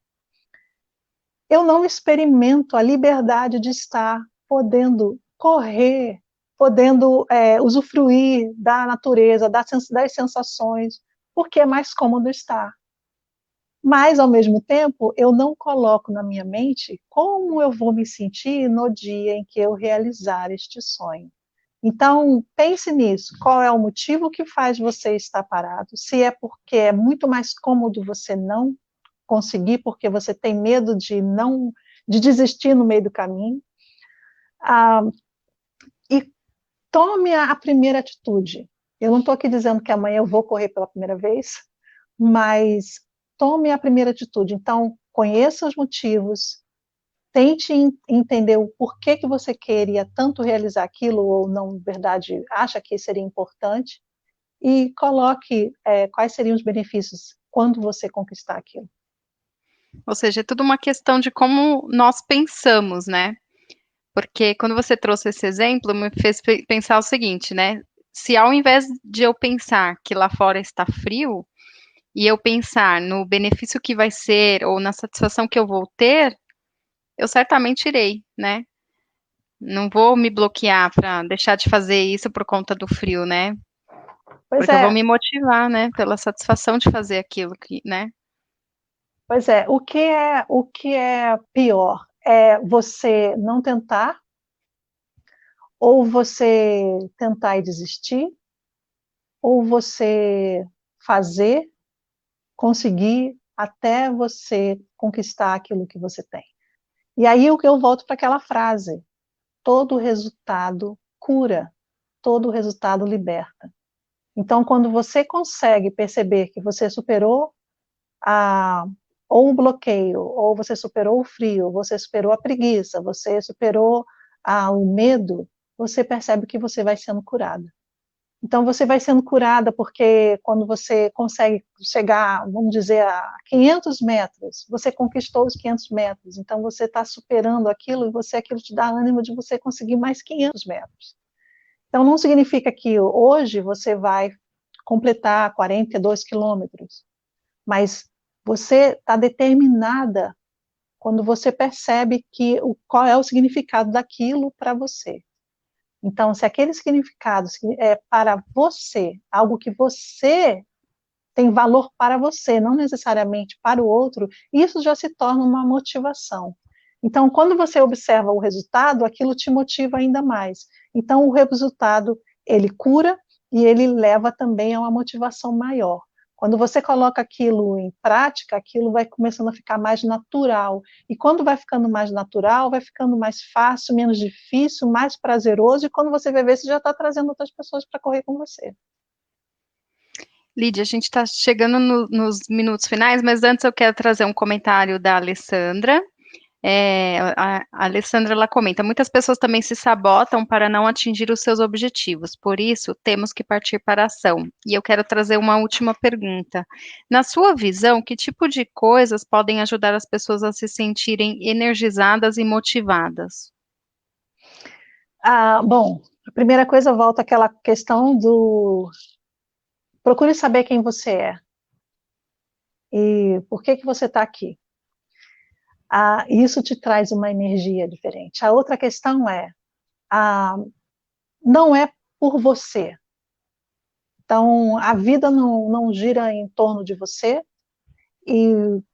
Eu não experimento a liberdade de estar podendo correr, podendo usufruir da natureza, das sensações, porque é mais cômodo estar. Mas, ao mesmo tempo, eu não coloco na minha mente como eu vou me sentir no dia em que eu realizar este sonho. Então, pense nisso. Qual é o motivo que faz você estar parado? Se é porque é muito mais cômodo você não conseguir, porque você tem medo de desistir no meio do caminho. Ah, e tome a primeira atitude. Eu não estou aqui dizendo que amanhã eu vou correr pela primeira vez, mas tome a primeira atitude. Então, conheça os motivos, tente entender o porquê que você queria tanto realizar aquilo, ou não, na verdade, acha que seria importante, e coloque quais seriam os benefícios quando você conquistar aquilo. Ou seja, é tudo uma questão de como nós pensamos, né? Porque quando você trouxe esse exemplo, me fez pensar o seguinte, né? Se ao invés de eu pensar que lá fora está frio, e eu pensar no benefício que vai ser ou na satisfação que eu vou ter, eu certamente irei, né? Não vou me bloquear para deixar de fazer isso por conta do frio, né? Pois Porque eu vou é, me motivar, né? Pela satisfação de fazer aquilo que, né? pois é. O que é pior? É você não tentar, ou você tentar e desistir, ou você fazer, conseguir até você conquistar aquilo que você tem. E aí o que eu volto para aquela frase: todo resultado cura, todo resultado liberta. Então, quando você consegue perceber que você superou a, ou o bloqueio, ou você superou o frio, você superou a preguiça, você superou o medo, você percebe que você vai sendo curada. Então, você vai sendo curada porque quando você consegue chegar, vamos dizer, a 500 metros, você conquistou os 500 metros, então você está superando aquilo e aquilo te dá ânimo de você conseguir mais 500 metros. Então, não significa que hoje você vai completar 42 quilômetros, mas você está determinada quando você percebe qual é o significado daquilo para você. Então, se aquele significado é para você, algo que você tem valor para você, não necessariamente para o outro, isso já se torna uma motivação. Então, quando você observa o resultado, aquilo te motiva ainda mais. Então, o resultado, ele cura e ele leva também a uma motivação maior. Quando você coloca aquilo em prática, aquilo vai começando a ficar mais natural. E quando vai ficando mais natural, vai ficando mais fácil, menos difícil, mais prazeroso. E quando você vai ver, você já está trazendo outras pessoas para correr com você. Lídia, a gente está chegando nos minutos finais, mas antes eu quero trazer um comentário da Alessandra. A Alessandra ela comenta: muitas pessoas também se sabotam para não atingir os seus objetivos, por isso temos que partir para a ação. E eu quero trazer uma última pergunta. Na sua visão, que tipo de coisas podem ajudar as pessoas a se sentirem energizadas e motivadas? Bom, a primeira coisa volta àquela questão do procure saber quem você é e por que que você está aqui. Isso te traz uma energia diferente. A outra questão ah, não é por você. Então, a vida não gira em torno de você e,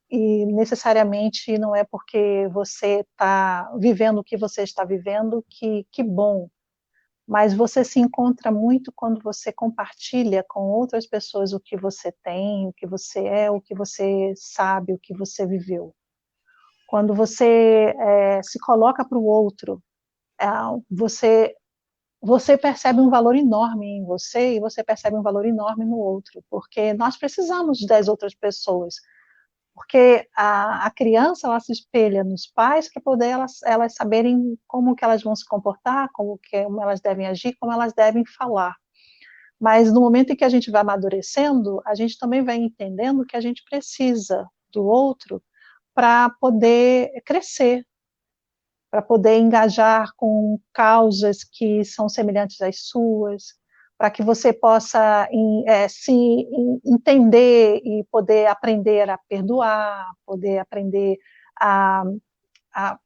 e necessariamente não é porque você está vivendo o que você está vivendo que bom. Mas você se encontra muito quando você compartilha com outras pessoas o que você tem, o que você é, o que você sabe, o que você viveu. Quando você se coloca para o outro, é, você, você percebe um valor enorme em você e você percebe um valor enorme no outro, porque nós precisamos das outras pessoas. Porque a criança ela se espelha nos pais para poder elas saberem como que elas vão se comportar, como elas devem agir, como elas devem falar. Mas no momento em que a gente vai amadurecendo, a gente também vai entendendo que a gente precisa do outro para poder crescer, para poder engajar com causas que são semelhantes às suas, para que você possa entender e poder aprender a perdoar, poder aprender a, a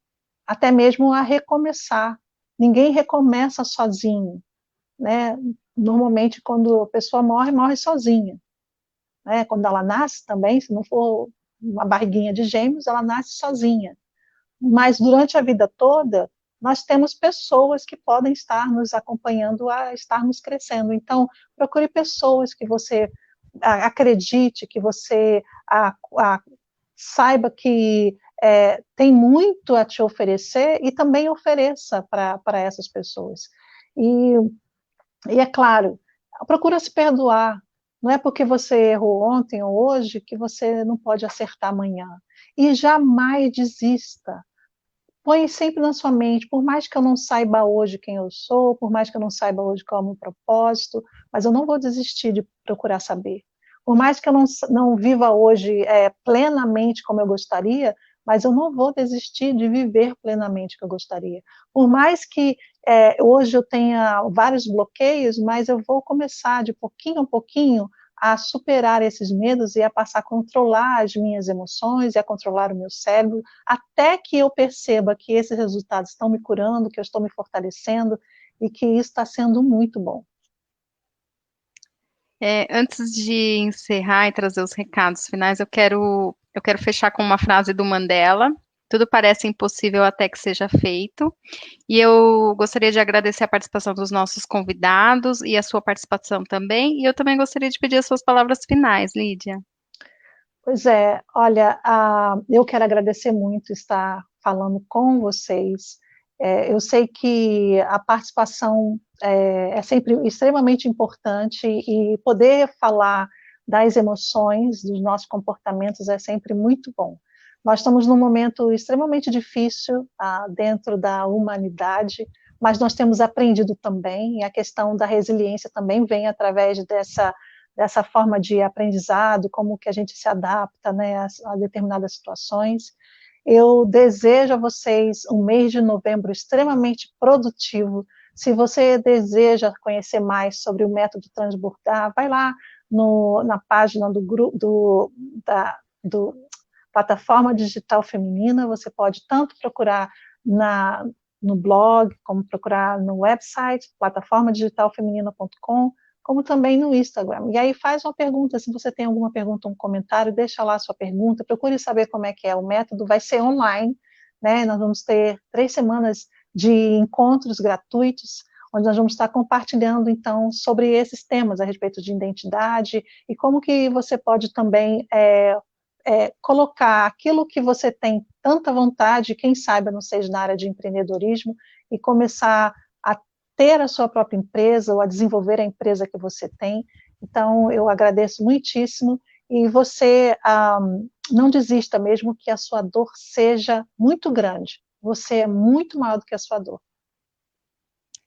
até mesmo a recomeçar. Ninguém recomeça sozinho, né? Normalmente, quando a pessoa morre, morre sozinha, né? Quando ela nasce também, se não for uma barriguinha de gêmeos, ela nasce sozinha. Mas durante a vida toda, nós temos pessoas que podem estar nos acompanhando a estarmos crescendo. Então, procure pessoas que você acredite, que você saiba que tem muito a te oferecer e também ofereça para essas pessoas. E, e é claro, procura se perdoar. Não é porque você errou ontem ou hoje que você não pode acertar amanhã. E jamais desista. Põe sempre na sua mente, por mais que eu não saiba hoje quem eu sou, por mais que eu não saiba hoje qual é o meu propósito, mas eu não vou desistir de procurar saber. Por mais que eu não viva hoje plenamente como eu gostaria, mas eu não vou desistir de viver plenamente o que eu gostaria. Por mais que hoje eu tenha vários bloqueios, mas eu vou começar de pouquinho a pouquinho a superar esses medos e a passar a controlar as minhas emoções e a controlar o meu cérebro, até que eu perceba que esses resultados estão me curando, que eu estou me fortalecendo e que isso está sendo muito bom. Antes de encerrar e trazer os recados finais, eu quero fechar com uma frase do Mandela. Tudo parece impossível até que seja feito. E eu gostaria de agradecer a participação dos nossos convidados e a sua participação também. E eu também gostaria de pedir as suas palavras finais, Lídia. Pois é, olha, eu quero agradecer muito estar falando com vocês. Eu sei que a participação é sempre extremamente importante e poder falar das emoções, dos nossos comportamentos é sempre muito bom. Nós estamos num momento extremamente difícil dentro da humanidade, mas nós temos aprendido também, e a questão da resiliência também vem através dessa forma de aprendizado, como que a gente se adapta, né, a determinadas situações. Eu desejo a vocês um mês de novembro extremamente produtivo. Se você deseja conhecer mais sobre o método Transbordar, vai lá na página do grupo do Plataforma Digital Feminina. Você pode tanto procurar no blog, como procurar no website, plataformadigitalfeminina.com, como também no Instagram. E aí faz uma pergunta, se você tem alguma pergunta, um comentário, deixa lá a sua pergunta, procure saber como é que é o método, vai ser online, né? Nós vamos ter 3 semanas de encontros gratuitos, onde nós vamos estar compartilhando, então, sobre esses temas a respeito de identidade e como que você pode também colocar aquilo que você tem tanta vontade, quem sabe não seja na área de empreendedorismo, e começar a ter a sua própria empresa ou a desenvolver a empresa que você tem. Então, eu agradeço muitíssimo e você não desista mesmo que a sua dor seja muito grande. Você é muito maior do que a sua dor.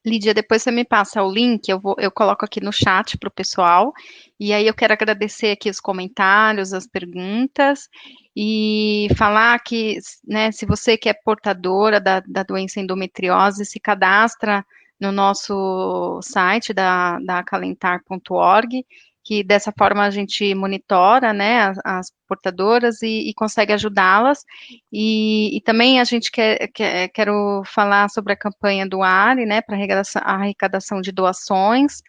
Lídia, depois você me passa o link, eu coloco aqui no chat para o pessoal. E aí eu quero agradecer aqui os comentários, as perguntas e falar que, né, se você que é portadora da doença endometriose, se cadastra no nosso site da acalentar.org, que dessa forma a gente monitora, né, as portadoras e consegue ajudá-las. E também a gente quero falar sobre a campanha do ARE, né, para arrecadação de doações.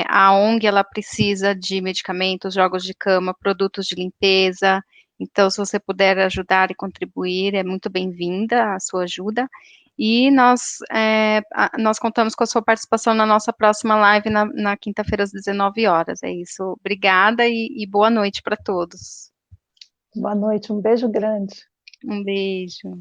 A ONG ela precisa de medicamentos, jogos de cama, produtos de limpeza. Então, se você puder ajudar e contribuir, é muito bem-vinda a sua ajuda. E nós contamos com a sua participação na nossa próxima live na quinta-feira às 19 horas. É isso. Obrigada e boa noite para todos. Boa noite, um beijo grande. Um beijo.